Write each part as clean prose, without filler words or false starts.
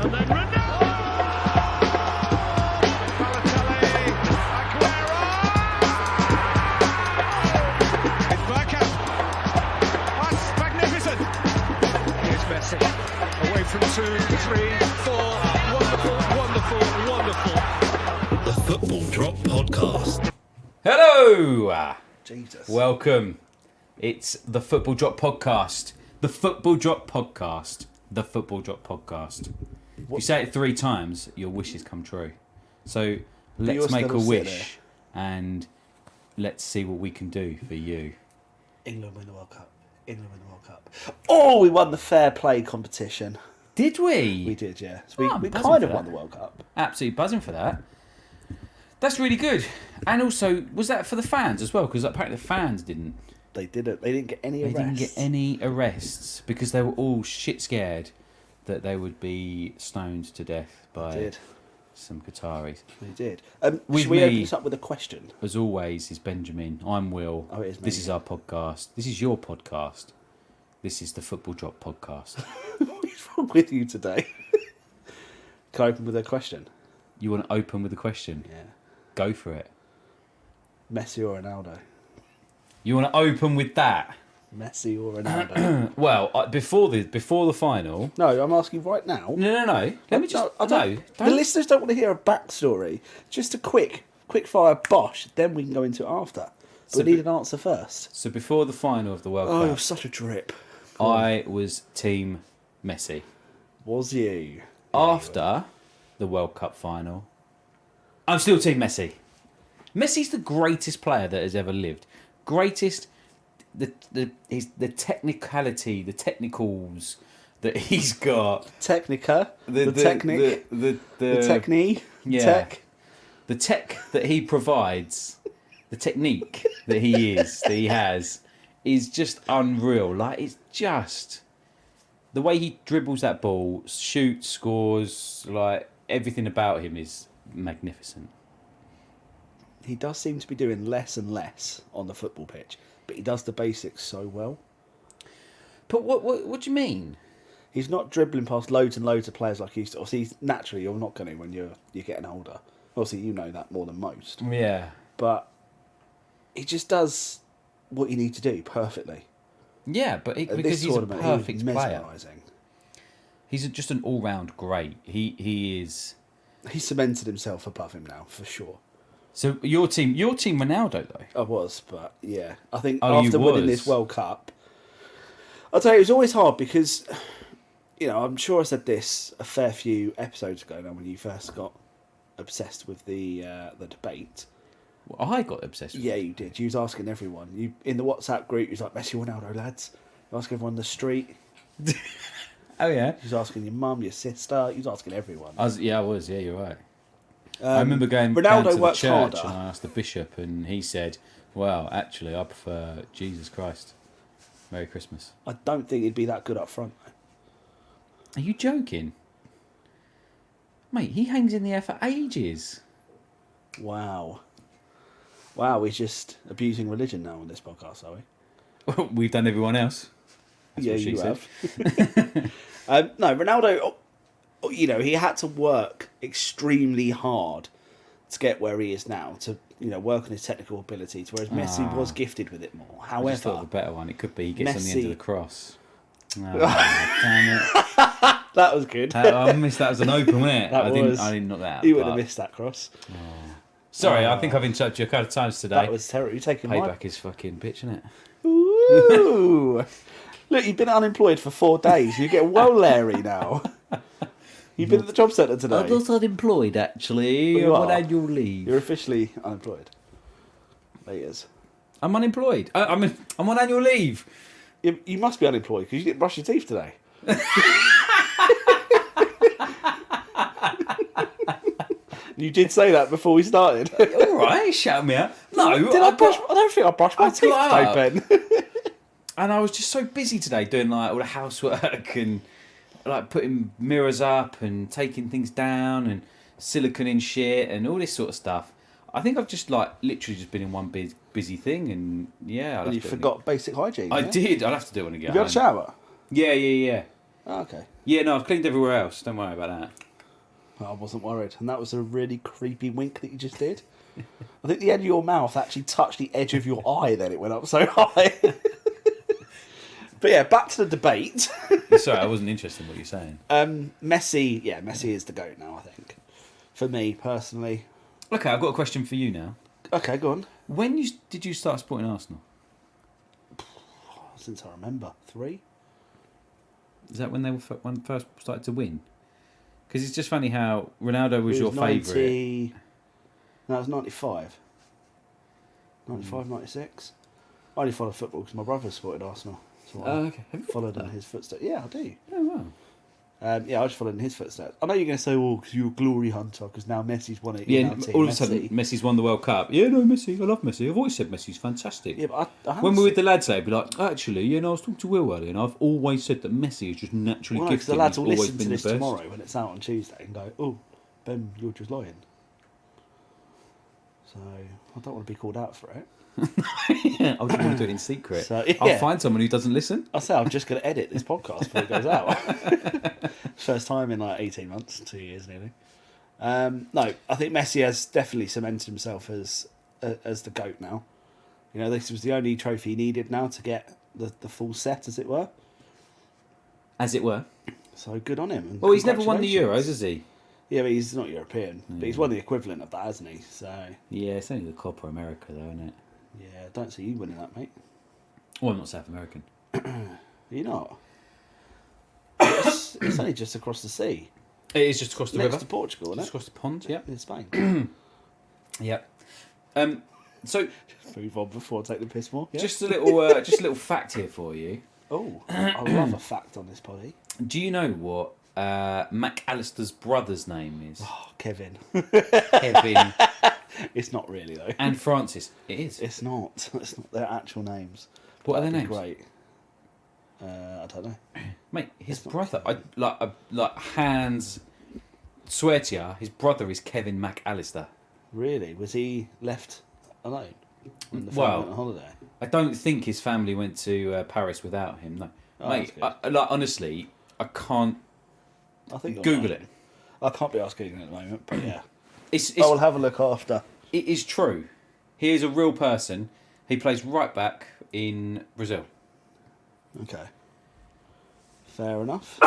And then Ronaldo! Balotelli, Aguero! It's Bergkamp. That's magnificent. Here's Messi. Away from 2, 3, 4. Wonderful, wonderful, wonderful. The Football Drop Podcast. Hello! Jesus. Welcome. It's the Football Drop Podcast. The Football Drop Podcast. The Football Drop Podcast. If you say it 3 times, your wishes come true. So let's make a wish and let's see what we can do for you. England win the World Cup. England win the World Cup. Oh, we won the fair play competition. Did we? We did, yeah. So I'm we buzzing kind for of won that. the World Cup. Absolutely buzzing for that. That's really good. And also, was that for the fans as well? Because apparently the fans didn't. They didn't. They didn't get any arrests. They didn't get any arrests because they were all shit scared that they would be stoned to death by some Qataris. We did. With Should we me- open this up with a question? As always, is Benjamin. I'm Will. Oh, it is me. This is our podcast. This is your podcast. This is the Football Drop Podcast. What's wrong with you today? Can I open with a question? You want to open with a question? Yeah. Go for it. Messi or Ronaldo? You want to open with that? Messi or Ronaldo? Well, before the final. No, I'm asking right now. No. Let me just. I don't. The listeners don't want to hear a backstory. Just a quick fire bosh. Then we can go into it after. But So we need an answer first. So before the final of the World Oh, Cup, such a drip. I was Team Messi. Was you? After the World Cup final, I'm still Team Messi. Messi's the greatest player that has ever lived. Greatest, the technicality, the technicals that he's got. Technica, the technique, the technique, yeah. tech. The tech that he provides, the technique that he has, is just unreal. Like, it's just the way he dribbles that ball, shoots, scores, like everything about him is magnificent. He does seem to be doing less and less on the football pitch, but he does the basics so well. But what do you mean? He's not dribbling past loads and loads of players like he used to. Obviously, naturally, you're not going to when you're getting older. Obviously, you know that more than most. Yeah. But he just does what you need to do perfectly. Yeah, but At because this he's a tournament, perfect player. mesmerising. He's just an all-round great. He is. He's cemented himself above him now, for sure. So your team Ronaldo though. I was, but yeah. I think Oh, after you winning was? this World Cup, I'll tell you, it was always hard because, you know, I'm sure I said this a fair few episodes ago now when you first got obsessed with the debate. Well, I got obsessed with Yeah, you did. You was asking everyone. You in the WhatsApp group, you was like, Messi or Ronaldo, lads. You was asking everyone on the street. Oh yeah. You was asking your mum, your sister. You was asking everyone. I was. Yeah, you're right. I remember going Ronaldo down to the works church harder. and I asked the bishop, and he said, "Well, actually, I prefer Jesus Christ. Merry Christmas." I don't think he'd be that good up front. Are you joking, mate? He hangs in the air for ages. Wow, we're just abusing religion now on this podcast, are we? We've done everyone else. That's yeah, what she you said. have. No, Ronaldo, you know, he had to work extremely hard to get where he is now, to, you know, work on his technical abilities, whereas Messi was gifted with it more. I just thought However, of a better one. It could be he gets on the end of the cross. Oh, damn it. that was good. I missed that as an open, wasn't it? That I was. didn't knock that out. You would have but- missed that cross. Sorry, I think I've interrupted you a couple of times today. That was terrible. You're taking Payback is fucking bitch, isn't it? Ooh. Look, you've been unemployed for 4 days. You get well Larry now. You've been at the job centre today. I'm not unemployed, actually. Well, you I'm on are. annual leave. You're officially unemployed. Laters. I'm unemployed. I'm on annual leave. You must be unemployed because you didn't brush your teeth today. You did say that before we started. All right, shout me out. No, Did I brush? I don't think I brushed my teeth got today, up. Ben. And I was just so busy today doing like all the housework and like putting mirrors up and taking things down and siliconing shit and all this sort of stuff. I think I've just like literally just been in one big busy thing, and yeah. And you forgot basic hygiene. I yeah? did. I'll have to do it when I get Have you home. had a shower? Yeah. Oh, okay. Yeah, no, I've cleaned everywhere else. Don't worry about that. I wasn't worried. And that was a really creepy wink that you just did. I think the edge of your mouth actually touched the edge of your eye, then it went up so high. But yeah, back to the debate. Sorry, I wasn't interested in what you're saying. Messi, yeah, Messi is the GOAT now, I think. For me, personally. Okay, I've got a question for you now. Okay, go on. When did you start supporting Arsenal? Since I remember. 3? Is that when they first started to win? Because it's just funny how Ronaldo was your 90... favourite. No, it was 95. 95, 96. I only follow football because my brother supported Arsenal. So I Okay. Have you followed in his footsteps. Yeah, I do. Oh, wow. Yeah, I just followed in his footsteps. I know you're going to say, oh, because you're a glory hunter, because now Messi's won it. Yeah, You're and now Team all of a Messi. sudden, Messi's won the World Cup. Yeah, no, Messi. I love Messi. I've always said Messi's fantastic. Yeah, but I When we're with the lads, they'd be like, actually, yeah, no, I was talking to Will earlier, and I've always said that Messi is just naturally well, no, 'cause gifted. the lads He's will always listen to been the this best. tomorrow when it's out on Tuesday and go, oh, Ben, you're just lying. So I don't want to be called out for it. I just want to do it in secret. So, yeah. I'll find someone who doesn't listen. I say I'm just going to edit this podcast before it goes out. First time in like 18 months, 2 years nearly. No, I think Messi has definitely cemented himself as the GOAT now. You know, this was the only trophy he needed now to get the full set, as it were. As it were. So good on him. And Well, he's never won the Euros, congratulations. has he? Yeah, but he's not European. But he's won the equivalent of that, hasn't he? So, Yeah, it's only the Copa America, though, isn't it? yeah, don't see you winning that, mate. Well, I'm not South American. You're not. It's only just across the sea. It is just across the Next river. to Portugal, Just isn't across the pond, yeah. it? In Spain. Yeah. So, Move on before I take the piss more. Yeah? just a little fact here for you. Oh, I love a fact on this potty. Do you know what McAllister's brother's name is? Oh, Kevin. Kevin It's not really, though. and Francis. It is. It's not. It's not their actual names. What are their That'd be names? Great. I don't know. Mate, his It's not brother. Like hands. Swear to you, his brother is Kevin McAllister. Really? Was he left alone when the family Well, went on holiday? I don't think his family went to Paris without him. No, Oh, mate. that's Honestly, I can't I think you're Google right. it. I can't be asking at the moment, but yeah. It's I will have a look after. it is true. He is a real person. He plays right back in Brazil. Okay. Fair enough.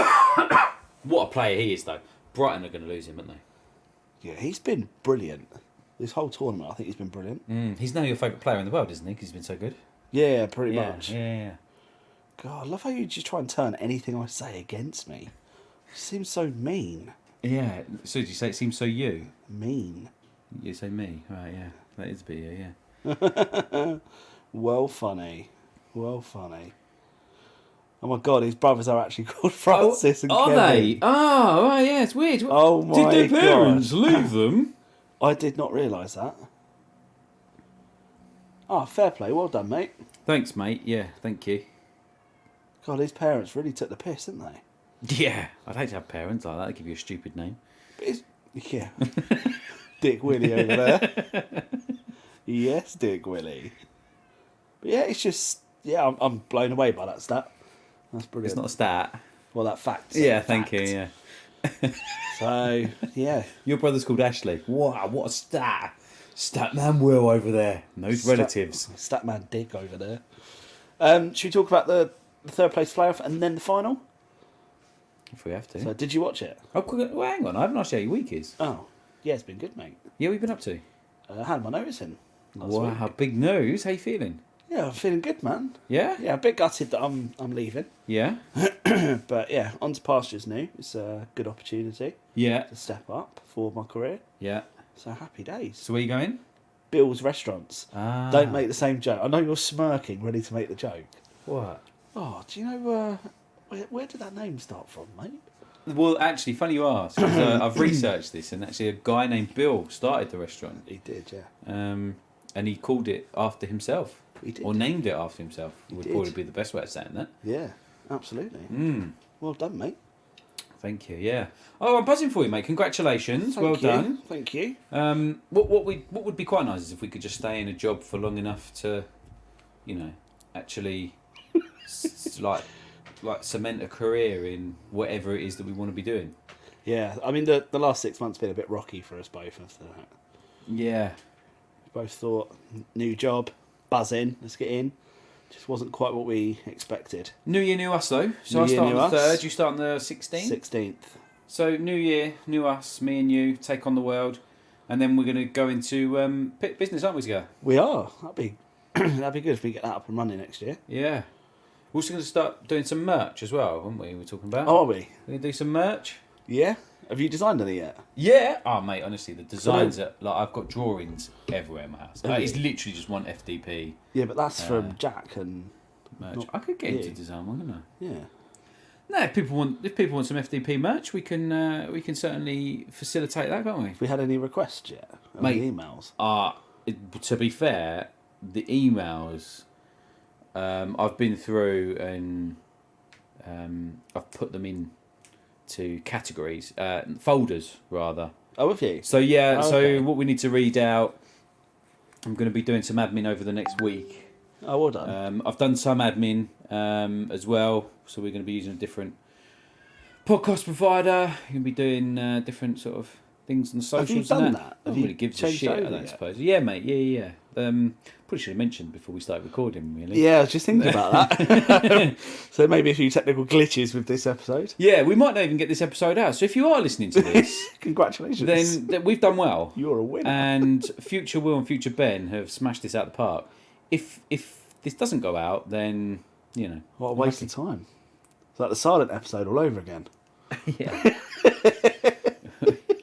What a player he is, though. Brighton are going to lose him, aren't they? Yeah, he's been brilliant. This whole tournament, I think he's been brilliant. He's now your favourite player in the world, isn't he? Because he's been so good. Yeah, pretty Yeah, much. yeah. God, I love how you just try and turn anything I say against me. You seem so mean. Yeah. So did you say it seems so you? Mean. You say me, right? Yeah, that is a bit you, yeah. Well funny. Well funny. Oh my god, his brothers are actually called Francis and Are Kevin. they? Oh, right, yeah, it's weird. Oh my Did their parents God. leave them? I did not realise that. Oh, fair play. Well done, mate. Thanks, mate. Yeah, thank you. God, his parents really took the piss, didn't they? Yeah, I'd hate to have parents like that. They'd give you a stupid name. But it's, yeah. Dick Willie over there. Yes, Dick Willie. But yeah, it's just... Yeah, I'm blown away by that stat. That's brilliant. It's not a stat. Well, that fact. Yeah, thank you, yeah. So, yeah. Your brother's called Ashley. Wow, what a stat. Statman Will over there. And those relatives. Statman Dick over there. Should we talk about the third place playoff and then the final? If we have to. So, did you watch it? Oh, well, hang on. I haven't asked you how your week is. Oh, yeah, it's been good, mate. Yeah, what have you been up to? I had my notice in last Wow, week. big news. How you feeling? Yeah, I'm feeling good, man. Yeah? Yeah, a bit gutted that I'm leaving. Yeah? But yeah, on to pastures new. It's a good opportunity Yeah. to step up for my career. Yeah. So happy days. So where you going? Bill's Restaurants. Ah. Don't make the same joke. I know you're smirking, ready to make the joke. What? Oh, do you know where did that name start from, mate? Well, actually, funny you ask. 'Cause, I've researched this, and actually, a guy named Bill started the restaurant, He did, yeah. and he called it after himself, He did. or named it after himself. He Would did. probably be the best way of saying that. Yeah, absolutely. Mm. Well done, mate. Thank you. Yeah. Oh, I'm buzzing for you, mate. Congratulations. Well Thank you. done. Thank you. What would be quite nice is if we could just stay in a job for long enough to, actually, like like cement a career in whatever it is that we want to be doing. Yeah, I mean, the last 6 months been a bit rocky for us both after that. Yeah. Both thought, new job, buzz in, let's get in. Just wasn't quite what we expected. New year, new us though. So New I year, start new on the us. 3rd, you start on the 16th. 16th. So new year, new us, me and you, take on the world. And then we're going to go into business, aren't we, together? We are. That'd be that'd be good if we get that up and running next year. Yeah. We're also going to start doing some merch as well, aren't we? We're talking about. Oh, are we? We're going to do some merch. Yeah. Have you designed any yet? Yeah. Oh, mate, honestly, the designs are like I've got drawings everywhere in my house. Have It's you? literally just one FDP Yeah, but that's from Jack and merch. Not I could get into you. design one, couldn't I? yeah. No, if people want some FDP merch, we can certainly facilitate that, can't we? Have we had any requests yet? Mate. Any emails? To be fair, the emails I've been through and I've put them in to categories, folders rather. Oh, have you? So yeah, Oh, okay. so what we need to read out, I'm going to be doing some admin over the next week. Oh, well done. I've done some admin as well, so we're going to be using a different podcast provider. You're going to be doing different sort of things on the socials. Have you done and that? Not Have you really gives a changed shit, I over don't yet? suppose. Yeah, mate. Yeah. Probably should have mentioned before we started recording, really. Yeah, I was just thinking about that. So maybe a few technical glitches with this episode. Yeah, we might not even get this episode out. So if you are listening to this, Congratulations. then we've done well. You're a winner. And Future Will and Future Ben have smashed this out the park. If this doesn't go out, then you know What a waste of time. It's like the silent episode all over again. yeah,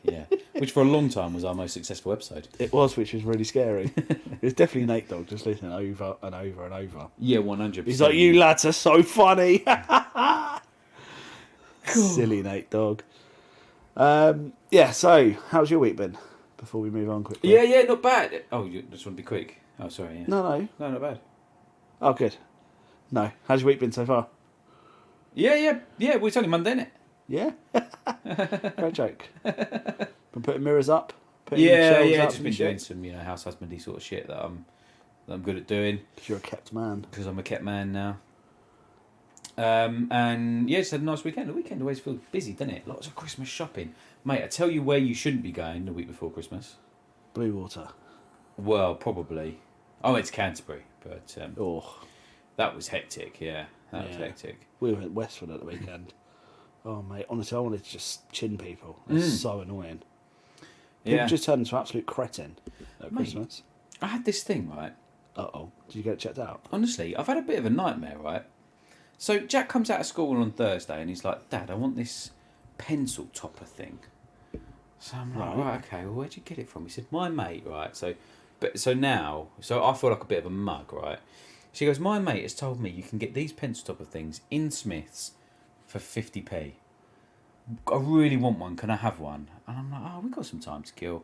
yeah. Which for a long time was our most successful episode. It was, which was really scary. It was definitely Nate Dogg just listening over and over and over. Yeah, 100%. He's like, you lads are so funny. Silly Nate Dogg. Yeah, so how's your week been? Before we move on quickly. Yeah, not bad. Oh, you just want to be quick. Oh, sorry. Yeah. No. No, not bad. Oh, good. No. How's your week been so far? Yeah. Well, it's only Monday, innit? Yeah. Great joke. Been putting mirrors up. Putting Yeah. shelves up Just and been shit? doing some, house husbandy sort of shit that I'm good at doing 'Cause you're a kept man. because I'm a kept man now. And yeah, just had a nice weekend. The weekend always feels busy, doesn't it? Lots of Christmas shopping, mate. I tell you where you shouldn't be going the week before Christmas. Blue water. Well, probably. I went to Canterbury, but Oh, that was hectic. Yeah, that was Yeah. hectic. we were at Westwood at the weekend. Oh, mate, honestly, I wanted to just chin people. It's so annoying. People Yeah, just turn into absolute cretin at Mate. Christmas. I had this thing, right? Uh-oh. Did you get it checked out? Honestly, I've had a bit of a nightmare, right? So Jack comes out of school on Thursday and he's like, Dad, I want this pencil topper thing. So I'm like, right, okay, well, where'd you get it from? He said, my mate, right? So I feel like a bit of a mug, right? She goes, my mate has told me you can get these pencil topper things in Smith's for 50p. I really want one, can I have one? And I'm like, we've got some time to kill.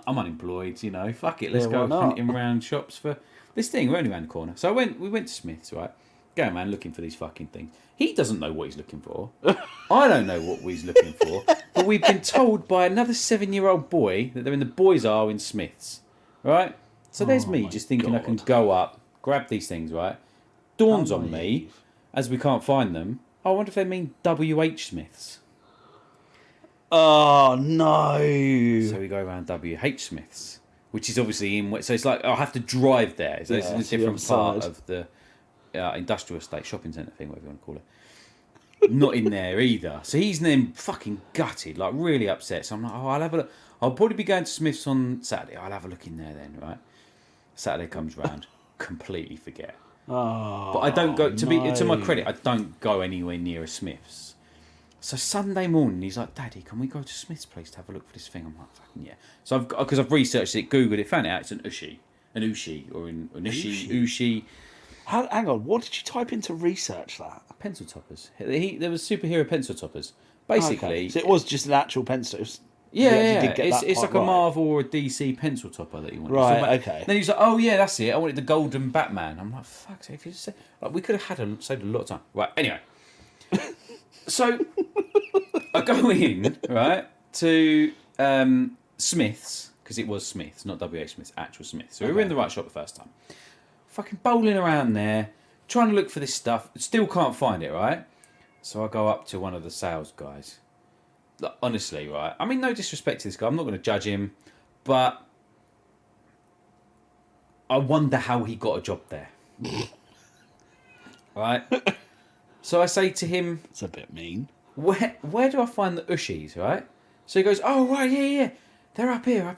I'm unemployed, fuck it, let's Yeah, go why not? hunting around shops for this thing. We're only around the corner. So we went to Smith's, right? Going around looking for these fucking things. He doesn't know what he's looking for. I don't know what he's looking for. But we've been told by another 7-year-old boy that they're in the boys' aisle in Smith's, right? So there's me my just thinking I can God. go up, grab these things, right? Dawns How on me, naive. as we can't find them, I wonder if they mean WH Smith's. Oh, no. So we go around WH Smith's, which is obviously so it's like I'll have to drive there. So it's Yeah, in a to the different other part side. of the industrial estate shopping centre thing, whatever you want to call it. Not in there either. So he's then fucking gutted, like really upset. So I'm like, I'll have a look. I'll probably be going to Smith's on Saturday. I'll have a look in there then, right? Saturday comes round, completely forget. Oh, But I don't go to my no. credit. I don't go anywhere near a Smith's. So Sunday morning, he's like, "Daddy, can we go to Smith's place to have a look for this thing?" I'm like, "Fucking yeah!" So because I've researched it, googled it, found it out. It's an ushi, or an ushi Hang on, what did you type in to research that? pencil toppers. There was superhero pencil toppers. Basically, Okay. So it was just an actual pencil. It was- you yeah, actually did get it's that it's part like a right. Marvel or a DC pencil topper that you want. Right, okay. Then he's like, "Oh yeah, that's it. I wanted the golden Batman." I'm like, "Fuck, if you say like we could have saved a lot of time." Right. Anyway, so I go in right to Smith's because it was Smith's, not WH Smith's, actual Smith's. So we were in the right shop the first time. Fucking bowling around there, trying to look for this stuff. Still can't find it. Right. So I go up to one of the sales guys. Like, honestly, right? I mean, no disrespect to this guy. I'm not going to judge him, but I wonder how he got a job there. Right? So I say to him, It's a bit mean. where do I find the ushies, right? So he goes, oh, right, yeah. They're up here,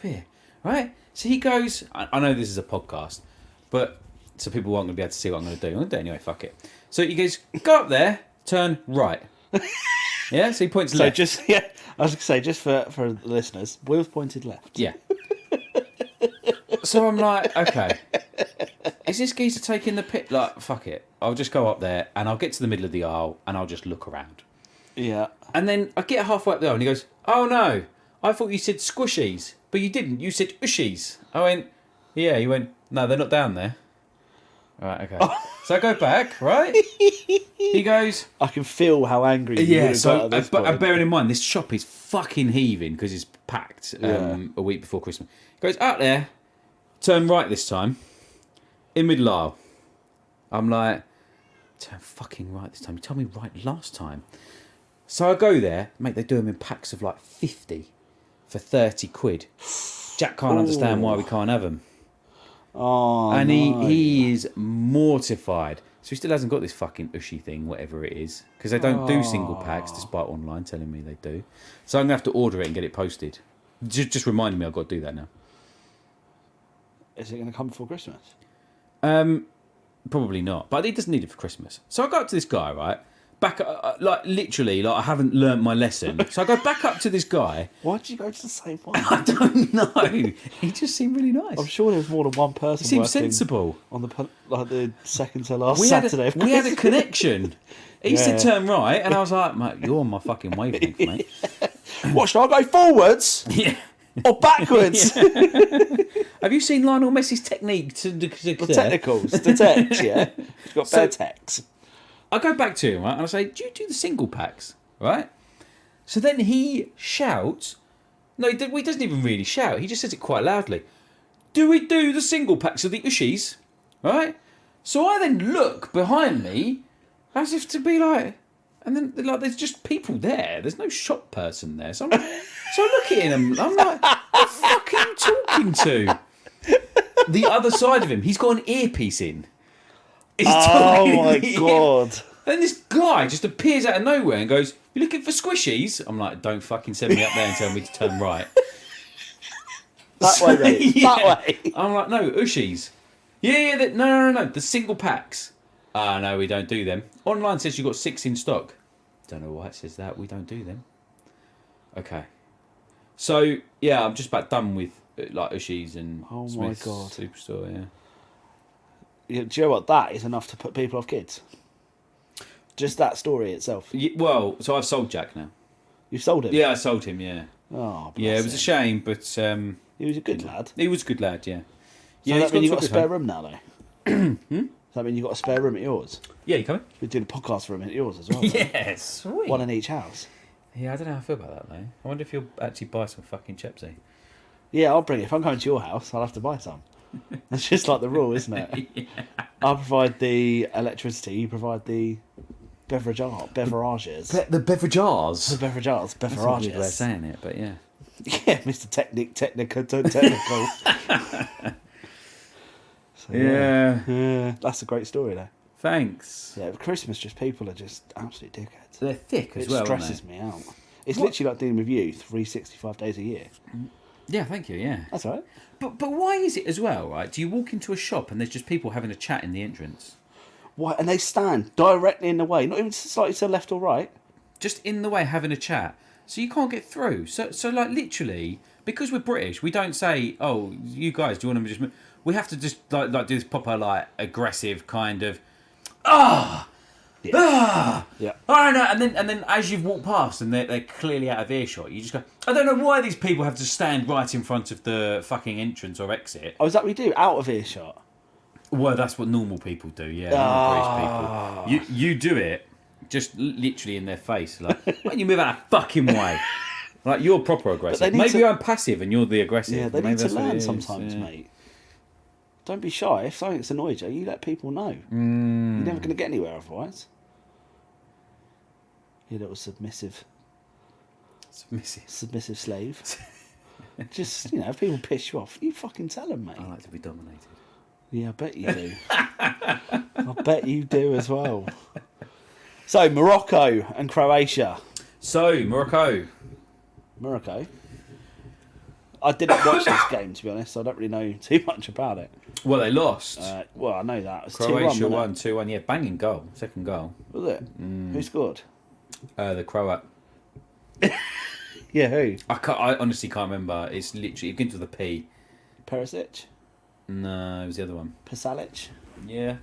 right? So he goes, I know this is a podcast, but so people aren't going to be able to see what I'm going to do. I'm going to do it anyway, fuck it. So he goes, go up there, turn right. Yeah, so he points left. I was going to say, just for the listeners, Will's pointed left. Yeah. So I'm like, okay, is this geezer taking the pit? Like, fuck it. I'll just go up there and I'll get to the middle of the aisle and I'll just look around. Yeah. And then I get halfway up there and he goes, oh no, I thought you said squishies, but you didn't. You said ushies. I went, yeah. He went, no, they're not down there. All right, okay. So I go back, right? He goes, I can feel how angry you would have got at this point. bearing in mind, this shop is fucking heaving because it's packed a week before Christmas. He goes, out there, turn right this time, in middle aisle. I'm like, turn fucking right this time. You told me right last time. So I go there, mate, they do them in packs of like 50 for 30 quid. Jack can't understand why we can't have them. Oh, And no. he is mortified. So he still hasn't got this fucking ushy thing, whatever it is. Because they don't do single packs, despite online telling me they do. So I'm going to have to order it and get it posted. Just reminding me I've got to do that now. Is it going to come before Christmas? Probably not. But he doesn't need it for Christmas. So I go up to this guy, right? Back, literally, I haven't learnt my lesson. So I go back up to this guy. Why did you go to the same one? I don't know. He just seemed really nice. I'm sure there's more than one person He seemed working sensible. on the second to last We Saturday. we had a connection. He said turn right, and I was like, mate, you're on my fucking wavelength, mate. What, should I go forwards Yeah. or backwards? Have you seen Lionel Messi's technique to The technicals, the techs, yeah. He's got better techs. I go back to him, right, and I say, do you do the single packs, right? So then he shouts, no, he doesn't even really shout, he just says it quite loudly. Do we do the single packs of the ushies, right? So I then look behind me as if to be like, and then like there's just people there, there's no shop person there. So I look at him, I'm like, what the fuck are you talking to? The other side of him, he's got an earpiece in. He's Oh talking my in the ear. god. Then this guy just appears out of nowhere and goes, you looking for squishies? I'm like, don't fucking send me up there and tell me to turn right. That way, mate. Yeah. That way. I'm like, no, ushies. Yeah, no, the single packs. Ah, no, we don't do them. Online says you've got 6 in stock. Don't know why it says that. We don't do them. Okay. So, yeah, I'm just about done with like ushies and Oh my Smith's God. Superstore, yeah. Yeah, do you know what? That is enough to put people off kids. Just that story itself. Well, so I've sold Jack now. You've sold him? Yeah, I sold him, yeah. Oh, Yeah, it bless was a him. shame, but He was a good lad. he was a good lad, yeah. So Yeah, that mean he's you've got a good spare home. room now, though? Does that mean you've got a spare room at yours? Yeah, you coming? We're doing a podcast room at yours as well. though. Yeah, sweet. One in each house. Yeah, I don't know how I feel about that, though. I wonder if you'll actually buy some fucking Chepsy. Yeah, I'll bring it. If I'm coming to your house, I'll have to buy some. That's just like the rule, isn't it? Yeah. I'll provide the electricity, you provide the beverages. The beverages. The beverages. That's a weird way of Beverages. saying it, but yeah. Yeah, Mr. Technical. So, yeah, that's a great story, though. Thanks. Yeah, Christmas, just people are just absolute dickheads. They're thick as It well, stresses aren't me out. It's What? literally like dealing with you 365 days a year. they? Yeah, thank you, yeah. That's all right. But why is it as well, right? Do you walk into a shop and there's just people having a chat in the entrance? Why? And they stand directly in the way, not even slightly to the left or right. Just in the way having a chat. So you can't get through. So like literally, because we're British, we don't say, oh, you guys, do you want to just move? We have to just like do this proper like aggressive kind of Yeah. I don't know, and then as you've walked past and they're clearly out of earshot, you just go, I don't know why these people have to stand right in front of the fucking entrance or exit. Oh, is that what we do? Out of earshot? Well, that's what normal people do, yeah. Normal British people. You do it just literally in their face, like, why don't you move out of fucking way? Like, you're proper aggressive. need Maybe to- I'm passive and you're the aggressive. Yeah, they Maybe need to that's what it learn is, sometimes, yeah. mate. Don't be shy. If something's annoyed you, you let people know. You're never going to get anywhere otherwise. You little submissive slave. Just, if people piss you off, you fucking tell them, mate. I like to be dominated. Yeah, I bet you do. I bet you do as well. So, Morocco and Croatia. So, Morocco. I didn't watch this game, to be honest, so I don't really know too much about it. Well, they lost. Well, I know that. It was Croatia 2-1, won, wasn't 2-1. Yeah, banging goal. Second goal. it? Was it? Who scored? The Croat. Yeah, who? I honestly can't remember. It's literally, it begins with a P. Perisic? No, it was the other one. Pasalic? Yeah,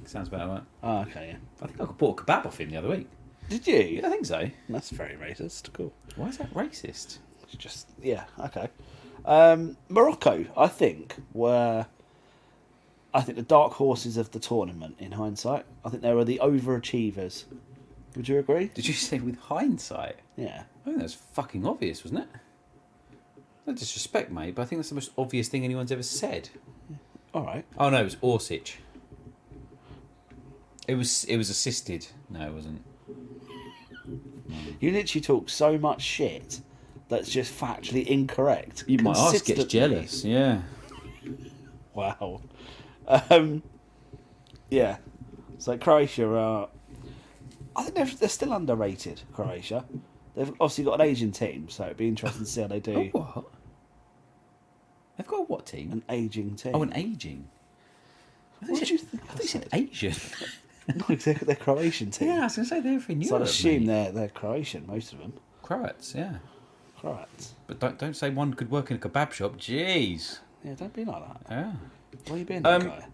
sounds about right. Oh, okay, yeah. I think I bought a kebab off him the other week. Did you? Yeah, I think so. That's very racist. Cool. Why is that racist? It's just, yeah, okay. Morocco, I think, were the dark horses of the tournament in hindsight. I think they were the overachievers. Would you agree? Did you say with hindsight? Yeah. I think that's fucking obvious, wasn't it? No disrespect, mate, but I think that's the most obvious thing anyone's ever said. All right. Oh no, it was Orsic. It was assisted. No, it wasn't. You literally talk so much shit that's just factually incorrect. My ass gets consistently. jealous. Yeah. Wow. Yeah. So Croatia, I think they're still underrated. Croatia. They've obviously got an Asian team, so it'd be interesting to see how they do. Oh, what? They've got a what team? An aging team. Oh, an aging. What did you think? I thought you said Asian. No, they're Croatian team. Yeah, I was going to say they're from Europe. So I'd assume mate. they're Croatian, most of them. Croats, yeah. Croats. But don't say one could work in a kebab shop. Jeez. Yeah, don't be like that. Yeah. Why are you being that guy?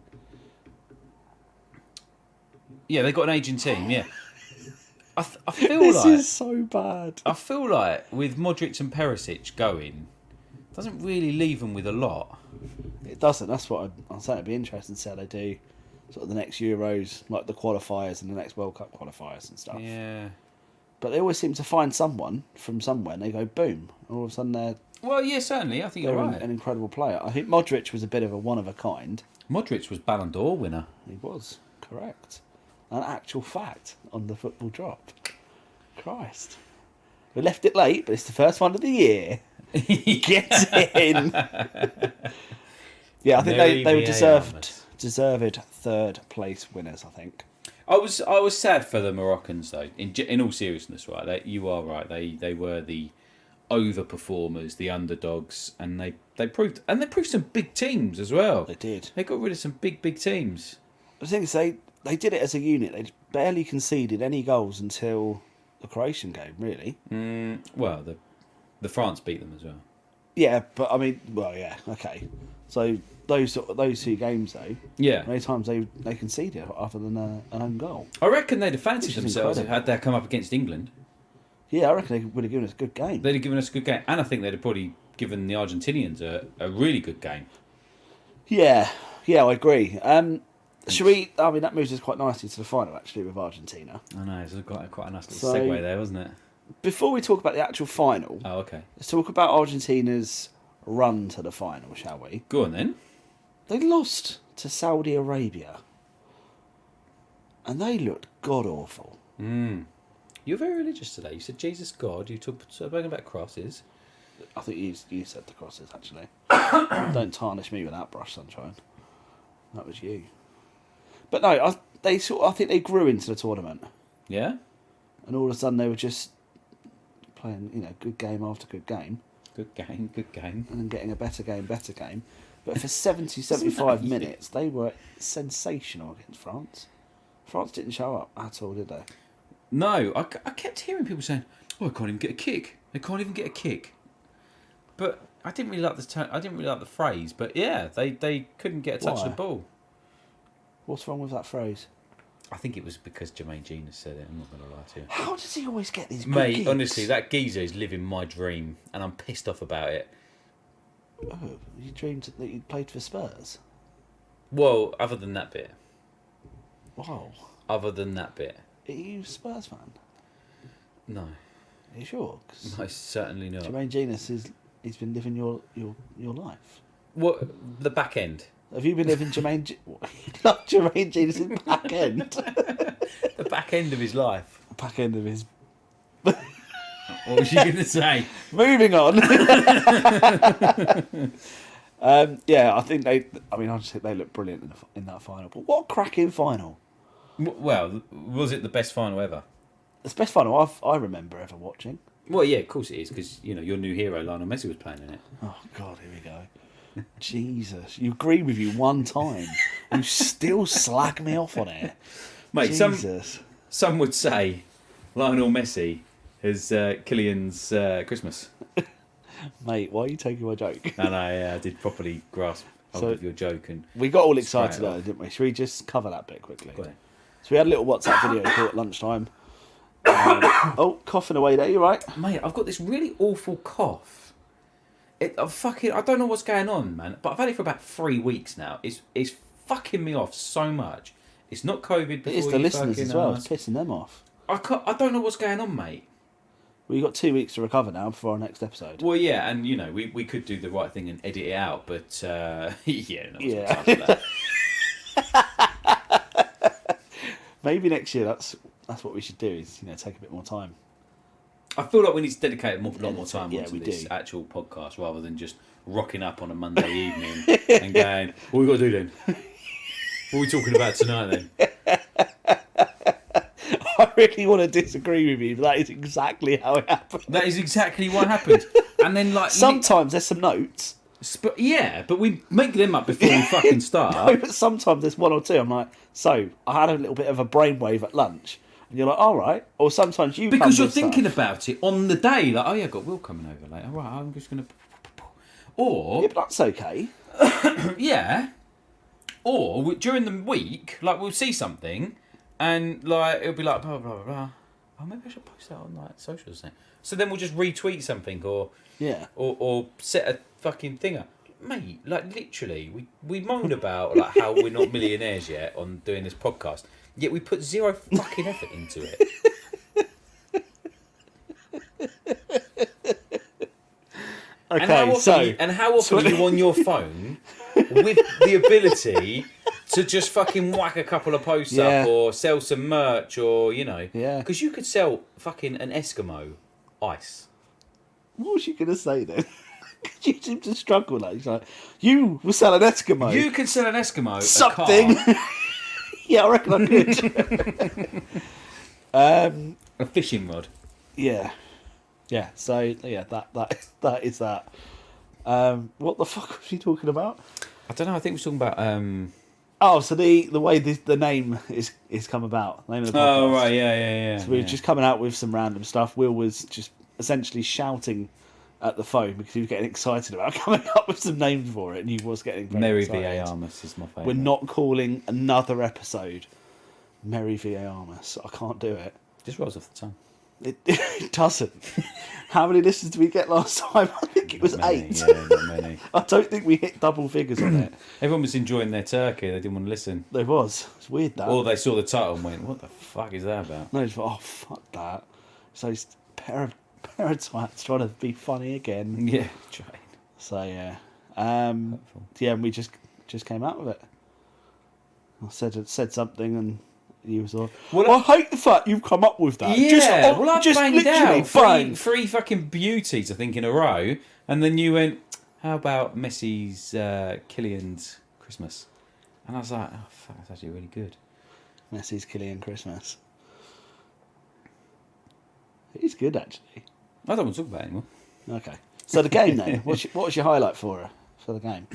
Yeah, they got an aging team. Yeah. I feel This like is so bad. I feel like with Modric and Perisic going, doesn't really leave them with a lot. It doesn't. That's what I'd say. It'd be interesting to see how they do sort of the next Euros, like the qualifiers and the next World Cup qualifiers and stuff. Yeah. But they always seem to find someone from somewhere and they go boom. All of a sudden they're Well, yeah, certainly. I think you're right. an incredible player. I think Modric was a bit of a one of a kind. Modric was Ballon d'Or winner. He was, correct. An actual fact on the football drop. Christ. We left it late, but it's the first one of the year. Get in. Yeah, I think they were deserved third place winners, I think. I was sad for the Moroccans though. In all seriousness, right? You are right. They were the overperformers, the underdogs, and they proved some big teams as well. They did. They got rid of some big teams. The thing is, they did it as a unit. They barely conceded any goals until the Croatian game, really. Well, the France beat them as well. Yeah, but I mean, well, yeah, okay. So those two games, though, Yeah. many times they conceded other than an own goal. I reckon they'd have fancied Which is themselves incredible. had they come up against England. Yeah, I reckon they would have given us a good game. They'd have given us a good game, and I think they'd have probably given the Argentinians a really good game. Yeah, I agree. Should we? I mean, that moves us quite nicely to the final, actually, with Argentina. I know, it's quite a nice little So- segue there, wasn't it? Before we talk about the actual final, Oh, okay. let's talk about Argentina's run to the final, shall we? Go on then. They lost to Saudi Arabia, and they looked god awful. You're very religious today. You said Jesus God. You spoken about crosses. I think you said the crosses, actually. Don't tarnish me with that brush, sunshine. That was you. But no, I think they grew into the tournament, Yeah? and all of a sudden they were just playing, good game after good game, Good game, good game. and then getting a better game. But for 70, 75 minutes, they were sensational against France. France didn't show up at all, did they? No, I kept hearing people saying, "Oh, I can't even get a kick. They can't even get a kick." But I didn't really like I didn't really like the phrase. But yeah, they couldn't get a touch of the Why? ball. What's wrong with that phrase? I think it was because Jermaine Genius said it. I'm not going to lie to you. How does he always get these good Mate, gigs? honestly, that geezer is living my dream, and I'm pissed off about it. Oh, you dreamed that you played for Spurs? Well, other than that bit. Wow. Other than that bit. Are you a Spurs fan? No. Are you sure? 'Cause Most certainly not. Jermaine Genius he's been living your life. What? The back end. Have you been living not Jermaine Genius' back end? The back end of his life. Back end of his What was you going to say? Moving on. Yeah, I think I just think they look brilliant in that final. But what a cracking final! Well, was it the best final ever? It's the best final I remember ever watching. Well, yeah, of course it is, because your new hero Lionel Messi was playing in it. Oh God, here we go. Jesus, you agree with you one time, you still slag me off on it, Mate. Jesus. Some would say Lionel Messi is Kylian's Christmas. Mate, why are you taking my joke? And I did properly grasp hold of your joke. And we got all excited Straight though, off. didn't we? Should we just cover that bit quickly? Go ahead. So we had a little WhatsApp video call at lunchtime. Oh, coughing away there, you right? Mate, I've got this really awful cough. I don't know what's going on, man. But I've had it for about 3 weeks now. It's fucking me off so much. It's not COVID. It is the listeners as well. It's pissing them off. I don't know what's going on, mate. Well, you got 2 weeks to recover now before our next episode. Well, yeah, and we could do the right thing and edit it out, but yeah, no, Yeah. that. Maybe next year that's what we should do is take a bit more time. I feel like we need to dedicate a lot more time Yeah, onto we this do. actual podcast rather than just rocking up on a Monday evening and going, what we got to do then? What are we talking about tonight then? I really want to disagree with you, but that is exactly how it happened. That is exactly what happened. And then Sometimes there's some notes. but we make them up before we fucking start. No, but sometimes there's one or two. I'm like, so I had a little bit of a brainwave at lunch, and you're like, all right. Or sometimes you Because come you're with thinking stuff. about it on the day, like, oh yeah, I've got Will coming over later. Right, I'm just gonna. Or Yeah, but that's okay. yeah, or during the week, like we'll see something, and like it'll be like blah blah blah blah. Oh, maybe I should post that on like socials then. So then we'll just retweet something Yeah. or set a fucking thing up. Mate, like literally, we moan about like how we're not millionaires yet on doing this podcast, yet we put zero fucking effort into it. Okay, and how often are you on your phone with the ability to just fucking whack a couple of posts Yeah. up or sell some merch or Yeah. because you could sell fucking an Eskimo ice. what was you going to say then? You seem to struggle with that. He's like, you will sell an Eskimo. You could sell an Eskimo Something. a car, Yeah, I reckon I could. a fishing rod. Yeah. Yeah, so, yeah, that is that. What the fuck was he talking about? I don't know. I think we're talking about. Oh, so the way the name is come about. The name of the podcast. Oh right, yeah. So we were yeah. just coming out with some random stuff. Will was just essentially shouting at the phone because he was getting excited about coming up with some names for it, and he was getting very Merry excited. V.A. Armus is my favourite. We're not calling another episode Merry V.A. Armus. I can't do it. Just rolls off the tongue. It doesn't. How many listens did we get last time? I think it was Not many, 8. Yeah, not many. I don't think we hit double figures on it. Everyone was enjoying their turkey. They didn't want to listen. There was. It's weird that. Or they saw the title and went, "What the fuck is that about?" No, it's like, oh fuck that. So it's a pair of twats trying to be funny again. Yeah, trying. So yeah, yeah, and we just came out with it. I said something, and he was like, Well, I hate the fact you've come up with that. Yeah, well, I just banged literally out bang. three fucking beauties, I think, in a row, and then you went, "How about Messi's Kylian's Christmas?" And I was like, "Oh fuck, that's actually really good." Messi's Kylian Christmas. He's good actually. I don't want to talk about it anymore. Okay, so the game then. What was your highlight for the game?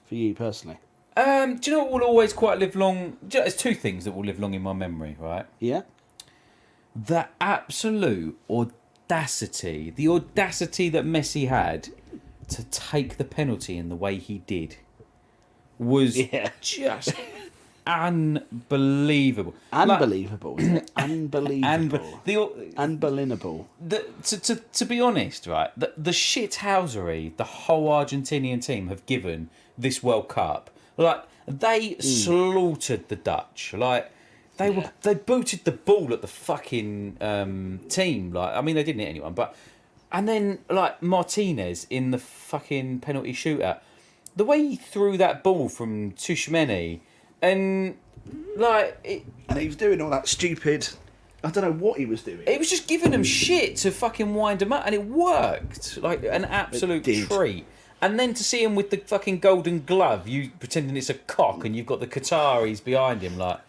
For you personally? Do you know what will always quite live long? There's two things that will live long in my memory, right? Yeah. The absolute audacity, the audacity that Messi had to take the penalty in the way he did was Yeah. just unbelievable. Unbelievable, isn't it? Unbelievable. Unbelievable. To be honest, right, the shithousery the whole Argentinian team have given this World Cup, like they slaughtered the Dutch, like they booted the ball at the fucking team, like I mean they didn't hit anyone, but and then like Martinez in the fucking penalty shootout, the way he threw that ball from Tushmeni, and like it, And he was doing all that stupid I don't know what he was doing. It was just giving them shit to fucking wind them up, and it worked like an absolute treat. And then to see him with the fucking golden glove, you pretending it's a cock, and you've got the Qataris behind him, like.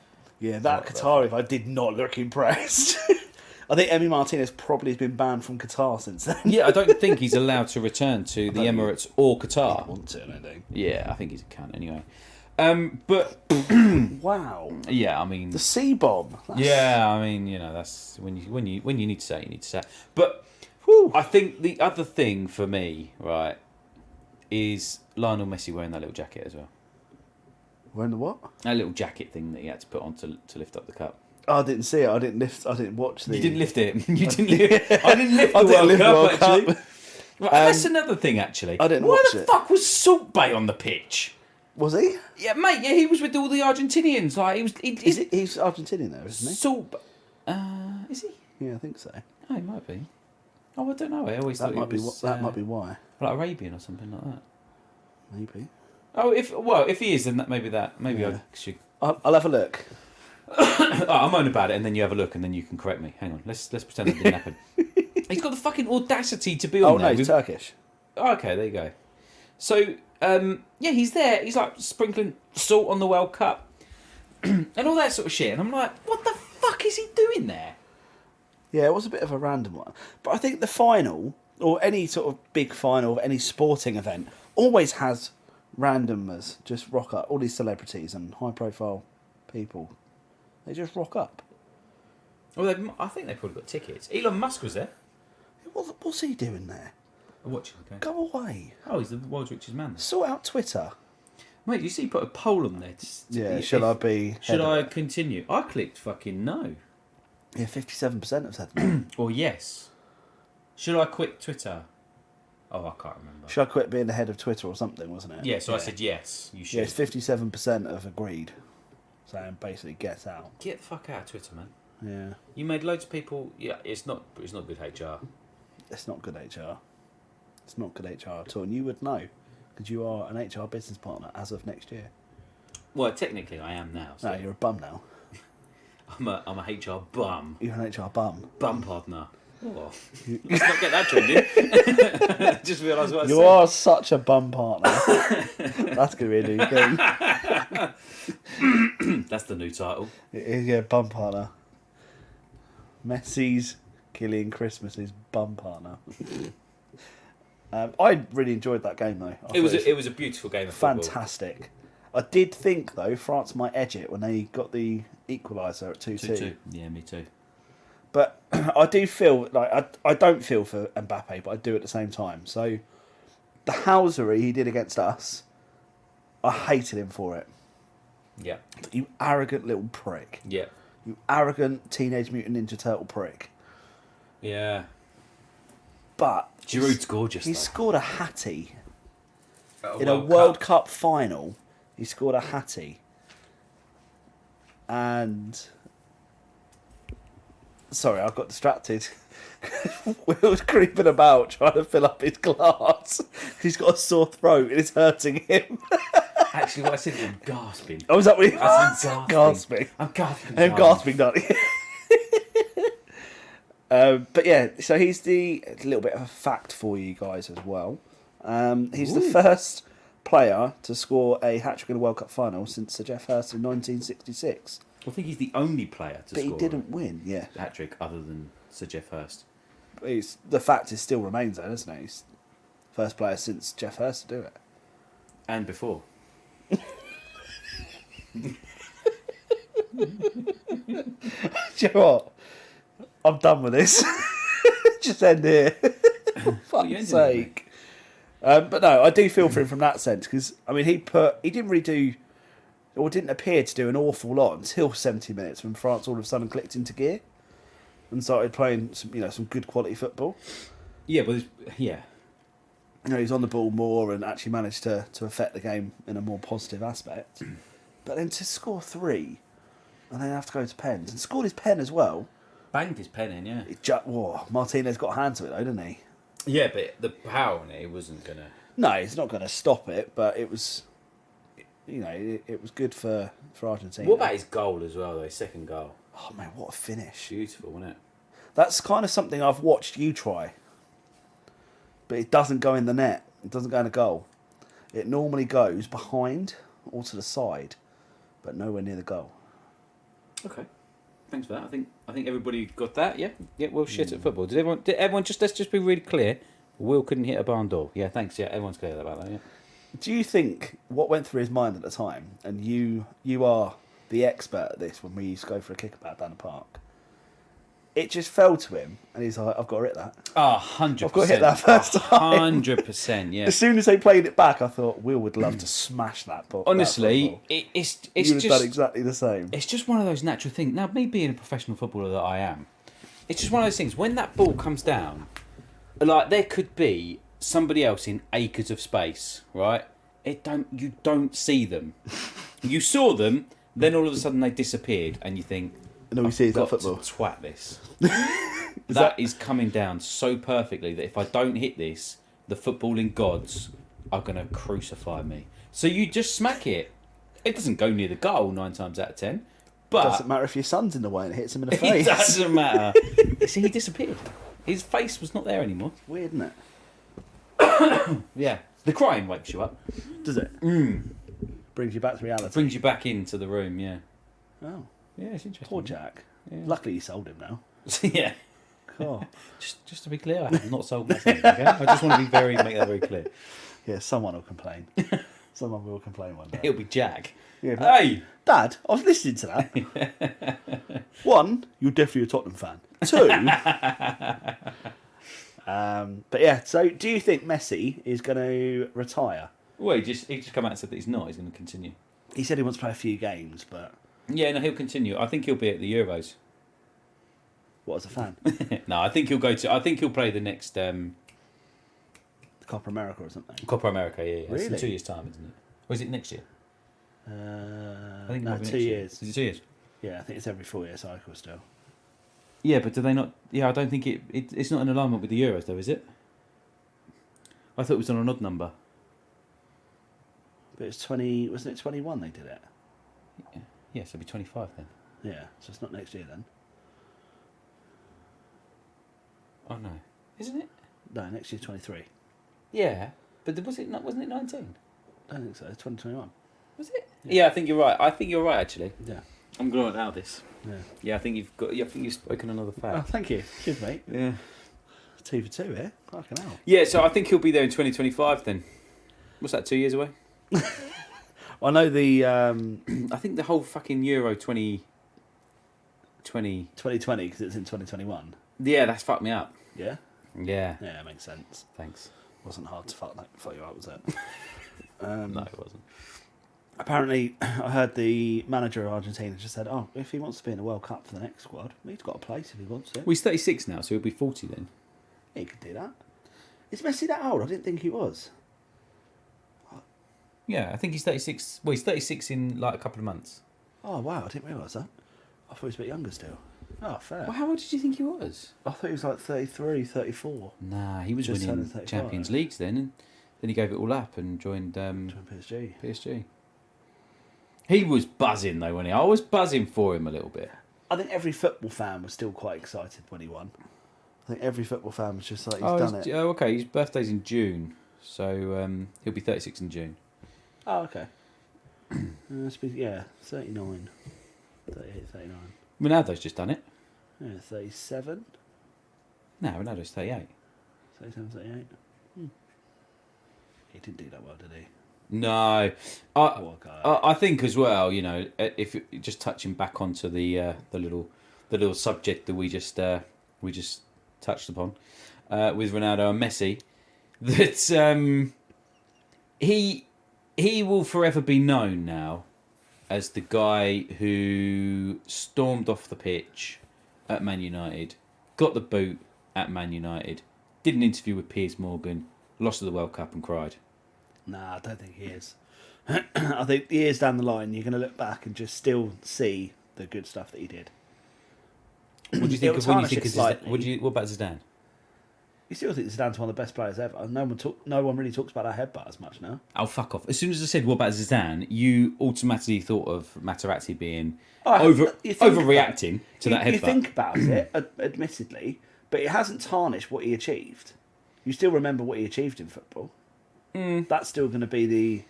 Yeah, that Qatari, I did not look impressed. I think Emi Martinez probably has been banned from Qatar since then. Yeah, I don't think he's allowed to return to the Emirates or Qatar. I want to, I think. Yeah, I think he's a cunt anyway. But Wow. yeah, I mean, The C-bomb. yeah, I mean, you know, that's when you need to say it, you need to say it. But whew, I think the other thing for me, right, is Lionel Messi wearing that little jacket as well. Wearing the what? That little jacket thing that he had to put on to lift up the cup. Oh, I didn't see it. I didn't watch the... You didn't lift it. You didn't lift I didn't lift the World Cup, actually. Right, that's another thing, actually. I didn't Why watch the it. fuck was Salt Bay on the pitch? Was he? Yeah, mate. Yeah, he was with all the Argentinians. Like he was. He's Argentinian though, isn't he? Salt. Is he? Yeah, I think so. Oh, he might be. Oh, I don't know. I always thought That might be why. like Arabian or something like that. Maybe. Oh, if he is, then maybe Yeah. I should. I'll have a look. I'll moan about it, and then you have a look, and then you can correct me. Hang on, let's pretend that didn't happen. He's got the fucking audacity to be on there. Oh no, he's Turkish. Oh, okay, there you go. So, yeah, he's there. He's like sprinkling salt on the World Cup and all that sort of shit. And I'm like, what the fuck is he doing there? Yeah, it was a bit of a random one. But I think the final, or any sort of big final of any sporting event, always has randomers just rock up. All these celebrities and high-profile people, they just rock up. Well, I think they probably got tickets. Elon Musk was there. What's he doing there? Watching the game. Go away. Oh, he's the world's richest man. Sort out Twitter. Mate, you see, he put a poll on there. Should I continue? I clicked fucking no. Yeah, 57% have said no. Or yes. Should I quit Twitter? Oh, I can't remember. Should I quit being the head of Twitter or something, wasn't it? Yeah, so I said yes, you should. Yeah, it's 57% have agreed. Saying basically get out. Get the fuck out of Twitter, man. Yeah. You made loads of people... Yeah, it's not good HR. It's not good HR. It's not good HR at all. And you would know, because you are an HR business partner as of next year. Well, technically I am now. So No, you're a bum now. I'm a HR bum. You're an HR bum. Bum partner. Oh, let's not get that trending. Just realised what I said. You are such a bum partner. That's going to be a new thing. That's the new title. It is, yeah, bum partner. Messi's Kylian Christmas's bum partner. I really enjoyed that game though. It was a beautiful game of football. Fantastic. I did think though France might edge it when they got the equaliser at 2-2. Yeah, me too. But I do feel like I don't feel for Mbappe, but I do at the same time. So the housery he did against us, I hated him for it. Yeah. You arrogant little prick. Yeah. You arrogant Teenage Mutant Ninja Turtle prick. Yeah. But Giroud's gorgeous. He though. scored a hattie in a World Cup final. He scored a hattie, and sorry, I got distracted. Will's creeping about trying to fill up his glass. He's got a sore throat and it's hurting him. Actually, what I said, I'm gasping. Oh, was that what you I'm gasping? I'm gasping. I'm gasping, Donny. But yeah, so he's a little bit of a fact for you guys as well. He's the first player to score a hat-trick in a World Cup final since Sir Geoff Hurst in 1966. I think he's the only player to But score he didn't win, yeah. a hat-trick other than Sir Geoff Hurst. But the fact is still remains there, doesn't it? He's the first player since Geoff Hurst to do it. And before. Do you know what? I'm done with this. Just end here. Fuck's sake. But no, I do feel for him from that sense because I mean he didn't really do or didn't appear to do an awful lot until 70 minutes when France all of a sudden clicked into gear and started playing some good quality football. Yeah, but yeah. He's on the ball more and actually managed to affect the game in a more positive aspect. But then to score 3 and then have to go to pens and scored his pen as well. Banged his pen in, yeah. Martinez got a hand to it though, didn't he? Yeah, but the power on it wasn't going to... No, it's not going to stop it, but it was, it was good for Argentina. What about his goal as well, though, his second goal? Oh man, what a finish! Beautiful, wasn't it? That's kind of something I've watched you try, but it doesn't go in the net. It doesn't go in a goal. It normally goes behind or to the side, but nowhere near the goal. Okay. Thanks for that. I think everybody got that. Yeah. Yeah. Well, shit at football. Did everyone just let's just be really clear. Will couldn't hit a barn door. Yeah. Thanks. Yeah. Everyone's clear about that. Yeah. Do you think what went through his mind at the time, and you are the expert at this when we used to go for a kickabout down the park, it just fell to him, and he's like, I've got to hit that. 100%. I've got to hit that first time. 100%, yeah. As soon as they played it back, I thought, Will would love to smash that ball. Honestly, it's you would just... have done exactly the same. It's just one of those natural things. Now, me being a professional footballer that I am, it's just one of those things. When that ball comes down, like, there could be somebody else in acres of space, right? You don't see them. You saw them, then all of a sudden they disappeared, and you think, And all we see is that got football. to twat this. that is coming down so perfectly that if I don't hit this, the footballing gods are going to crucify me. So you just smack it. It doesn't go near the goal 9 times out of 10. But Doesn't matter if your son's in the way and hits him in the it face. doesn't matter. See, he disappeared. His face was not there anymore. Weird, isn't it? Yeah. The crying wakes you up. Does it? Brings you back to reality. Brings you back into the room, yeah. Oh, Yeah, it's interesting. poor Jack. Yeah. Luckily you sold him now. Yeah. Cool. Just to be clear, I have not sold myself, okay? I just want to make that very clear. Yeah, someone will complain. Someone will complain one day. It'll be Jack. Yeah, but- Hey! Dad, I was listening to that. One, you're definitely a Tottenham fan. Two, but yeah. So, do you think Messi is going to retire? Well, he just come out and said that he's not. He's going to continue. He said he wants to play a few games, but Yeah, no, he'll continue. I think he'll be at the Euros. what as a fan? No, I think he'll go to. I think he'll play the next Copa America or something. Copa America. Yeah, It's in Really? 2 years' time, isn't it? Or is it next year? I think it no, might be 2 next year. years. Is it 2 years? Yeah, I think it's every 4-year cycle still. Yeah, but do they not? Yeah, I don't think it's not in alignment with the Euros, though, is it? I thought it was on an odd number. But it's 20. Wasn't it 21? They did it. Yeah, so it'll be 25 then. Yeah, so it's not next year then. Oh no, isn't it? No, next year 23. Yeah, but wasn't it 19? I don't think so. It's 2021. Was it? Yeah, I think you're right. I think you're right, actually. Yeah. I'm going to allow this. Yeah. Yeah, I think you've spoken another Oh, fact. thank you. Cheers, mate. Yeah. 2 for 2 here. Fucking hell. Yeah, so I think he'll be there in 2025 then. What's that, 2 years away? I know the I think the whole fucking Euro 2020... 2020 because it's in 2021. Yeah, that's fucked me up. Yeah. Yeah. Yeah, it makes sense. Thanks. Wasn't hard to fuck you up, was it? No, it wasn't. Apparently, I heard the manager of Argentina just said, "Oh, if he wants to be in the World Cup for the next squad, he's got a place if he wants to." Well, he's 36 now, so he'll be 40 then. He could do that. Is Messi that old? I didn't think he was. Yeah, I think he's 36. Well, he's 36 in like a couple of months. Oh wow, I didn't realise that. I thought he was a bit younger still. Oh, fair. Well, how old did you think he was? I thought he was like 33, 34. Nah, he was Just winning turned 35. Champions Leagues then, and then he gave it all up and joined Joined PSG. PSG. He was buzzing though, wasn't he? I was buzzing for him a little bit. I think every football fan was still quite excited when he won. I think every football fan was just like, he's done it. Oh, okay. His birthday's in June, so he'll be 36 in June. Oh, okay. Yeah, 39. 38, 39. Ronaldo's just done it. Yeah, 37. No, Ronaldo's 38. 37, 38. He didn't do that well, did he? No, Poor guy. I think as well. You know, if just touching back onto the little subject that we just touched upon with Ronaldo and Messi, that he will forever be known now as the guy who stormed off the pitch at Man United, got the boot at Man United, did an interview with Piers Morgan, lost the World Cup and cried. Nah, I don't think he is. I think years down the line, you're going to look back and just still see the good stuff that he did. What do you think It'll of when you tarnish think it of slightly. What about Zidane? You still think Zidane's one of the best players ever? No one really talks about that headbutt as much now. Oh, fuck off. As soon as I said, what about Zidane, you automatically thought of Materazzi being You think overreacting to that headbutt. You think about it, admittedly, but it hasn't tarnished what he achieved. You still remember what he achieved in football. That's still going to be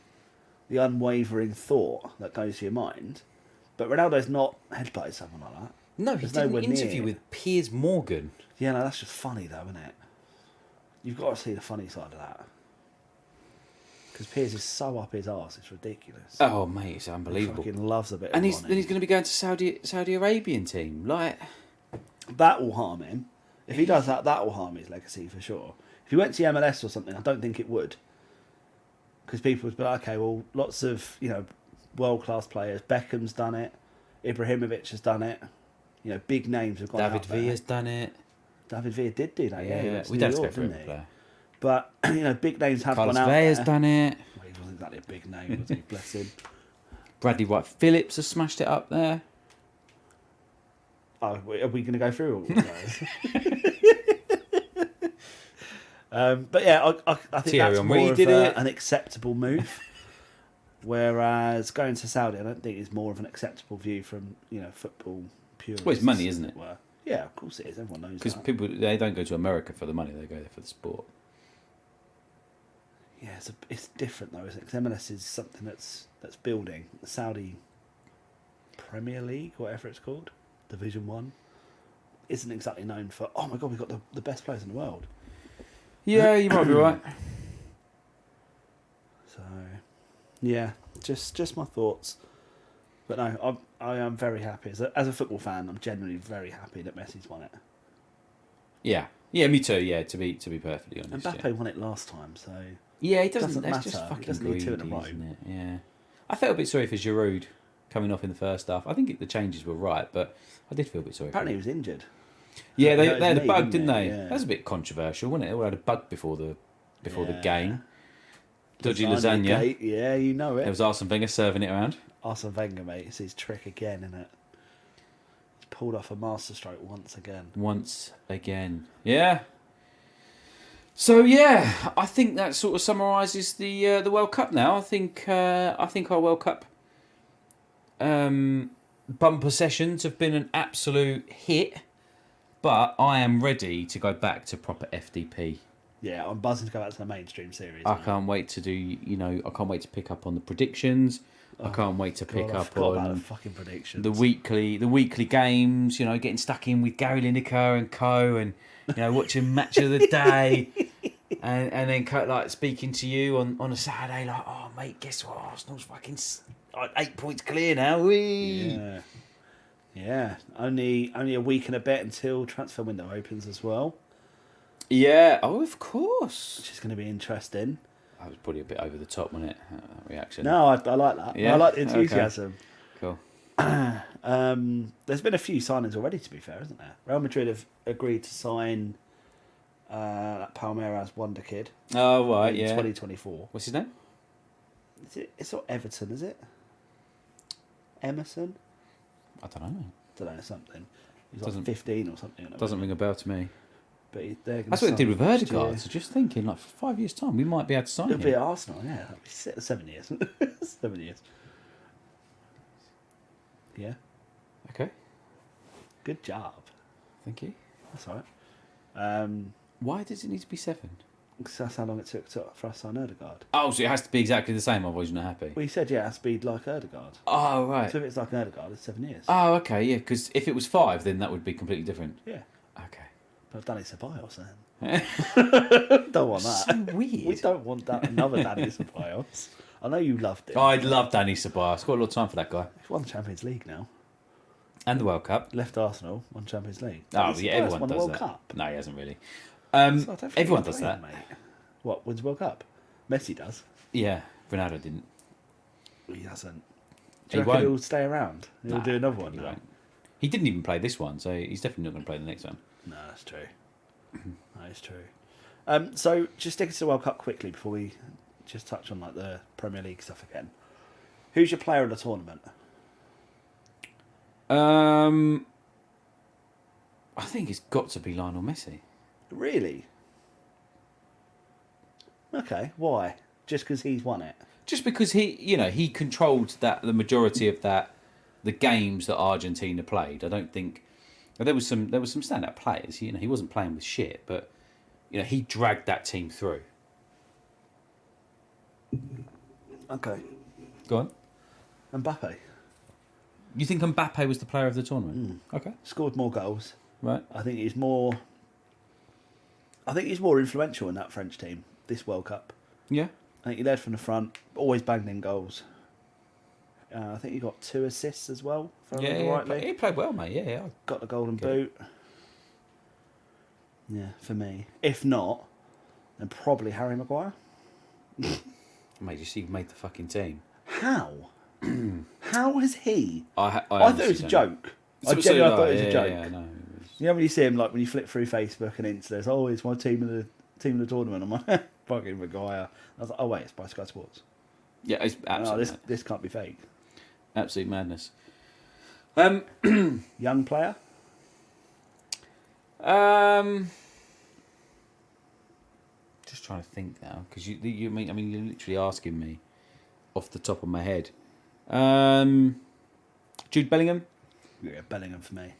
the unwavering thought that goes to your mind. But Ronaldo's not headbutted someone like that. No, he There's did an nowhere interview near. with Piers Morgan. Yeah, no, that's just funny though, isn't it? You've got to see the funny side of that. Because Piers is so up his arse, it's ridiculous. Oh, mate, it's He unbelievable. fucking loves a bit And of then money. he's going to be going to Saudi Arabian team. Like, That will harm him. If he does that, that will harm his legacy for sure. If he went to the MLS or something, I don't think it would. Because people would be like, okay, well, lots of, world-class players. Beckham's done it. Ibrahimovic has done it. Big names have gone David out there. Villa's done it. David Villa did do that, yeah. He went to we New don't York, expect for didn't every he? player. But, big names have Carlos gone out Vella's there. done it. Well, he wasn't exactly a big name, was he? Bless him. Bradley White Phillips has smashed it up there. Oh, are we going to go through all of those? But yeah, I think Thierry that's Henry more of did it. an acceptable move. Whereas going to Saudi, I don't think is more of an acceptable view from football purists. Well, it's money, isn't it? Were. Yeah, of course it is. Everyone knows Because that. people, they don't go to America for the money, they go there for the sport. Yeah, it's different though, isn't it? Because MLS is something that's building. The Saudi Premier League, whatever it's called, Division 1, isn't exactly known for, oh my God, we've got the best players in the world. Yeah, you might be right. So, yeah, just my thoughts. But no, I am very happy. As a football fan, I'm genuinely very happy that Messi's won it. Yeah, me too. Yeah, to be perfectly And honest. Mbappe won it last time, so Yeah, it doesn't. doesn't That's matter. just He fucking doesn't need greedy, two in a row. isn't it? Yeah. I felt a bit sorry for Giroud coming off in the first half. I think the changes were right, but I did feel a bit sorry. apparently he for him. was injured. Yeah, they That had a was bug, me, didn't they? Yeah. That was a bit controversial, wasn't it? They all had a bug before the Yeah. game. Dodgy Lasagna lasagna. gate, yeah, you know it. There was Arsene Wenger serving it around. Arsene Wenger, mate, it's his trick again, isn't it? He's pulled off a masterstroke once again. Once again. Yeah. So yeah, I think that sort of summarises the World Cup now. I think our World Cup bumper sessions have been an absolute hit, but I am ready to go back to proper FDP. Yeah, I'm buzzing to go back to the mainstream series. I can't wait to do, I can't wait to pick up on the predictions. I can't wait to pick God, I up forgot about the on fucking predictions. the weekly games, getting stuck in with Gary Lineker and co, and watching match of the day, and then like speaking to you on a Saturday, like, oh mate, guess what? Arsenal's fucking 8 points clear now. Whee! Yeah. Only a week and a bit until transfer window opens as well, Yeah. Oh, of course. which is going to be interesting. That was probably a bit over the top, wasn't it? That reaction. No, I like that. Yeah? I like the Okay. enthusiasm. Cool. There's been a few signings already, to be fair, isn't there? Real Madrid have agreed to sign that Palmeiras wonder kid Oh right, in yeah. 2024. What's his name? It's not Everton, is it? Emerson? I don't know. Don't know, something. He's Doesn't- like 15 or something. at the Doesn't moment. ring a bell to me. But they're gonna That's what it did sign with him next year. Erdegaard. So just thinking, like, for 5 years' time, we might be able to sign It'll be at him. Arsenal, yeah. That'll be 7 years. 7 years. Yeah. Okay, Good job. thank you. That's all right. Why does it need to be 7? Because that's how long it took for us to sign Erdegaard. Oh, so it has to be exactly the same, otherwise you're not happy. Well, you said, yeah, it has to be like Erdegaard. Oh, right. So if it's like Erdegaard, it's 7 years. Oh, okay, yeah, because if it was 5, then that would be completely different. Yeah. Okay. But Danny Ceballos then. Don't want that. So weird. We don't want that another Danny Ceballos. I know you loved it. I love Danny Ceballos. Got a lot of time for that guy. He's won the Champions League now. And the World Cup. Left Arsenal, won Champions League. Oh, Danny yeah, Ceballos everyone won the does World that. Cup. No, he hasn't really. So I don't think Everyone he's does playing, that. mate. What, wins the World Cup? Messi does. Yeah, Ronaldo didn't. He hasn't. He Do you reckon won't. he'll stay around? He'll Nah, do another one he now? won't. He didn't even play this one, so he's definitely not going to play the next one. No, that's true. That is true. So just sticking to the World Cup quickly before we just touch on like the Premier League stuff again. Who's your player in the tournament? I think it's got to be Lionel Messi. Really? Okay, why? Just because he's won it? Just because he controlled the majority of the games that Argentina played. I don't think there was some standout players. He wasn't playing with shit, but he dragged that team through. Okay. Go on. Mbappe You think Mbappe was the player of the tournament? Okay. scored more goals. Right. I think he's more influential in that French team this World Cup. Yeah. I think he led from the front, always banged in goals. I think he got 2 assists as well, if I remember rightly. He played well, mate. Yeah. Got the golden boot. Yeah, for me. If not, then probably Harry Maguire. Mate, you see, he made the fucking team. How? How has he? I thought it was a joke. I genuinely thought it was a joke. Yeah, no. You know when you see him, like when you flip through Facebook and Insta, it's it's my team of the tournament. I'm like, fucking Maguire. I was like, oh wait, it's by Sky Sports. Yeah, it's absolutely this can't be fake. absolute madness. Young player. Just trying to think now, because you're literally asking me off the top of my head. Jude Bellingham. Yeah, Bellingham for me.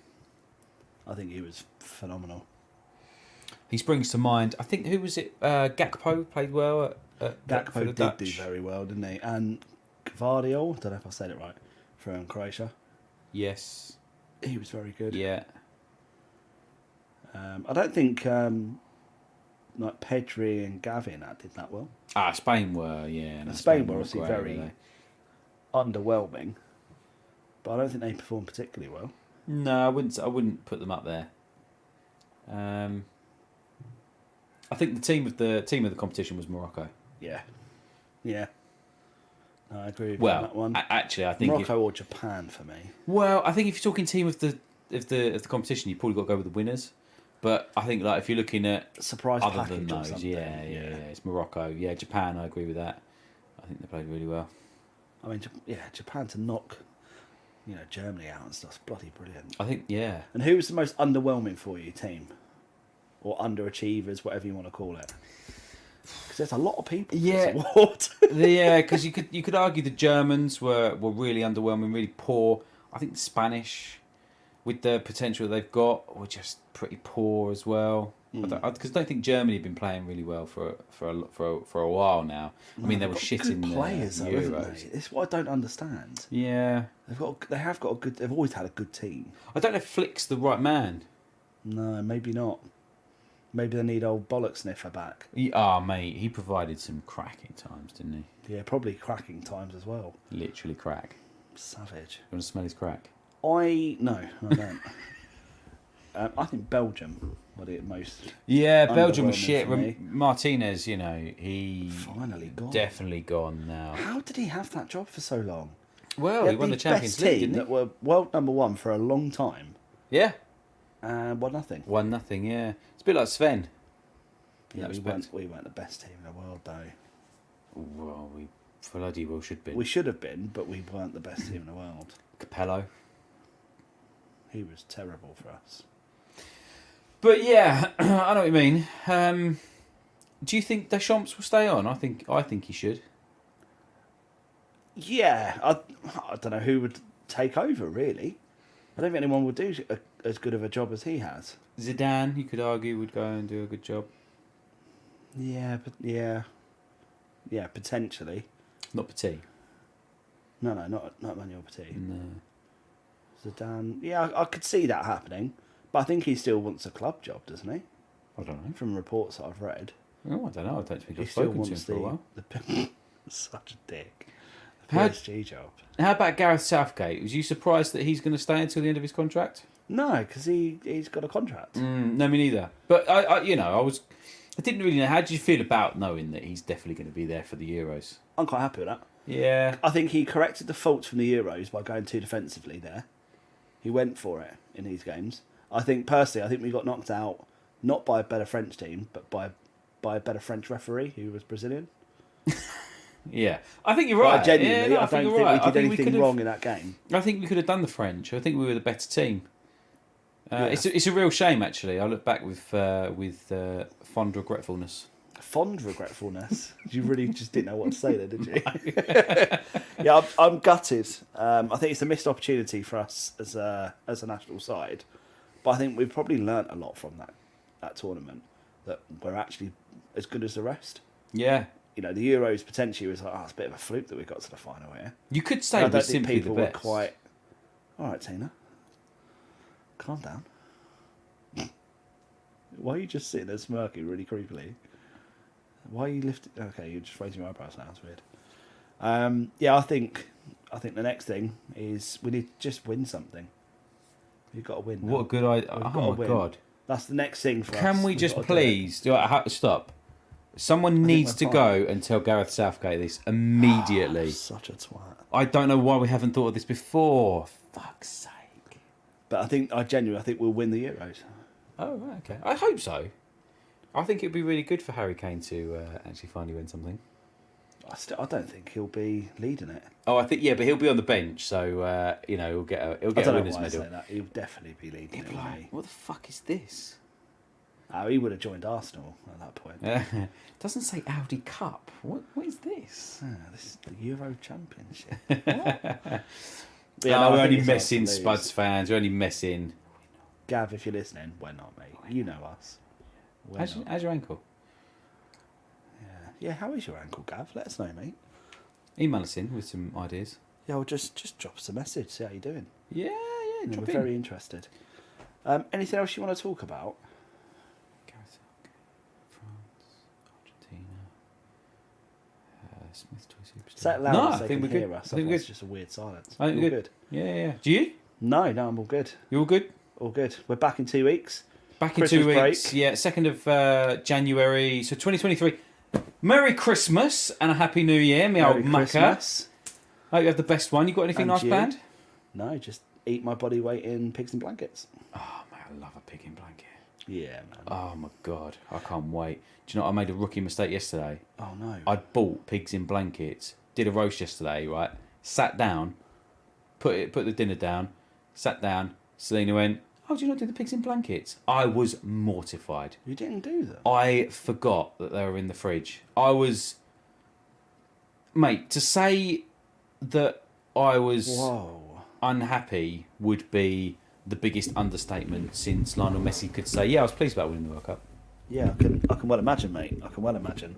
I think he was phenomenal. He springs to mind. I think who was it? Gakpo played well at Gakpo did Dutch. do very well, didn't he? And Gvardiol, I don't know if I said it right, from Croatia. Yes. He was very good. Yeah. I don't think like Pedri and Gavin did that well. Spain were, yeah. No, Spain were were obviously great, very weren't underwhelming, but I don't think they performed particularly well. they? No, I wouldn't put them up there. I think the team of the competition was Morocco. Yeah, yeah. No, I agree with Well, that one. actually, I think Morocco or Japan for me. Well, I think if you're talking team of the competition, you probably got to go with the winners. But I think if you're looking at Surprise other package than or those, something. yeah, it's Morocco. Yeah, Japan, I agree with that. I think they played really well. I mean, Japan to knock, Germany out and stuff's bloody brilliant. I think, yeah. And who was the most underwhelming for you, team, or underachievers, whatever you want to call it? Because there's a lot of people. For Yeah. this award. Yeah, because you could argue the Germans were really underwhelming, really poor. I think the Spanish, with the potential they've got, were just pretty poor as well. Because I don't think Germany have been playing really well for a while now. I mean, they were shit in the players, though, haven't Euros. they? It's what I don't understand. Yeah, They have got a good. They've always had a good team. I don't know if Flick's the right man. No, maybe not. Maybe they need old bollock sniffer back. Mate, he provided some cracking times, didn't Yeah, probably cracking times as well. he? Literally crack. Savage. You want to smell his crack? No, I don't. I think Belgium were the most. Yeah, Belgium was underwhelming shit. for me. Martinez, he Finally gone. definitely gone now. How did he have that job for so long? Well, He he had won the Champions best League, team didn't he? that were world number one for a long time, Yeah, and won nothing. 1-0. Yeah, it's a bit like Sven. in Yeah, that we respect. weren't the best team in the world though. Well, we bloody well should be. We should have been, but we weren't the best team in the world. Capello. He was terrible for us. But yeah, I know what you mean. Do you think Deschamps will stay on? I think he should. Yeah, I don't know who would take over really. I don't think anyone would do as good of a job as he has. Zidane, you could argue, would go and do a good job. Yeah, but yeah, potentially. Not Petit. No, not Manuel Petit. No. Zidane. Yeah, I could see that happening, but I think he still wants a club job, doesn't he? I don't know. From reports that I've read, Oh, I don't know. I don't think he I've still spoken to him wants for a while. the such a dick. The How- PSG job. How about Gareth Southgate? Was you surprised that he's going to stay until the end of his contract? No, because he's got a contract. No, me neither. But I didn't really know. How did you feel about knowing that he's definitely going to be there for the Euros? I'm quite happy with that. Yeah. I think he corrected the faults from the Euros by going too defensively there. He went for it in these games. I think we got knocked out not by a better French team, but by a better French referee who was Brazilian. Yeah. I think you're right. I genuinely, I I think don't you're right. think we did I think anything could've- wrong in that game. I think we could have done the French. I think we were the better team. Yeah. It's a real shame, actually. I look back with fond regretfulness. Fond regretfulness. You really just didn't know what to say there, did you? Yeah, I'm gutted. I think it's a missed opportunity for us as a national side. But I think we've probably learnt a lot from that tournament, that we're actually as good as the rest. Yeah. You know, the Euros potentially was like, it's a bit of a fluke that we got to the final here. You could say I we're don't think simply the people best. were quite... All right, Tina. Calm down. Why are you just sitting there smirking really creepily? Why are you lifting... Okay, you're just raising your eyebrows now. It's weird. Yeah, I think the next thing is we need to just win something. You've got to win. What a good idea. We've Oh, got to my win. God. That's the next thing for us. Can we We've just got to do it. please... Stop. Someone needs to we're go and tell Gareth Southgate this immediately. Such a twat. I don't know why we haven't thought of this before. Fuck's sake. But I genuinely think we'll win the Euros. Oh, right, okay. I hope so. I think it'd be really good for Harry Kane to actually finally win something. I don't think he'll be leading it. Oh, I think, yeah, but he'll be on the bench, so, he'll get a I don't know winner's why I say medal. that. He'll definitely be leading He'll it. be wouldn't like, he? what the fuck is this? Oh, he would have joined Arsenal at that point. Doesn't say Audi Cup. What is this? This is the Euro Championship. We're only messing, Spuds fans. We're only messing. Gav, if you're listening, we're not, mate. You know us. We're not. How's your ankle? Yeah, how is your ankle, Gav? Let us know, mate. Email us in with some ideas. Yeah, well, just drop us a message. See how you're doing. Yeah, We're drop very interested. Anything else you want to talk about? France, Argentina, Smith Toy Superstar. Say it loud No, so I they think can we're hear good. us. I think we're Otherwise good. it's just a weird silence. I think All we're good. Yeah. Do you? No, I'm all good. You all good? All good. We're back in 2 weeks. Back in Christmas 2 weeks. break. Yeah, 2nd of January. So 2023. Merry Christmas and a Happy New Year, me Merry old mucker. Christmas. Hope you have the best one. You got anything And nice you? planned? No, just eat my body weight in pigs and blankets. Oh, man, I love a pig in blanket. Yeah, man. Oh, my God. I can't wait. Do you know what? I made a rookie mistake yesterday. Oh, no. I'd bought pigs in blankets, did a roast yesterday, right? Sat down, put the dinner down, sat down. Selena went, "Oh, do you not do the pigs in blankets?" I was mortified. You didn't do them? I forgot that they were in the fridge. I was... Mate, to say that I was Whoa. unhappy would be the biggest understatement since Lionel Messi could say, "Yeah, I was pleased about winning the World Cup." Yeah, I can well imagine, mate. I can well imagine.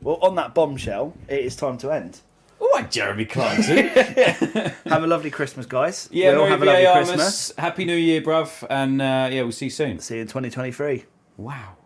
Well, on that bombshell, it is time to end. All right, Jeremy Clarkson. Have a lovely Christmas, guys. Yeah, we'll Merry have a lovely VARmas. Christmas. Happy New Year, bruv. And we'll see you soon. See you in 2023. Wow.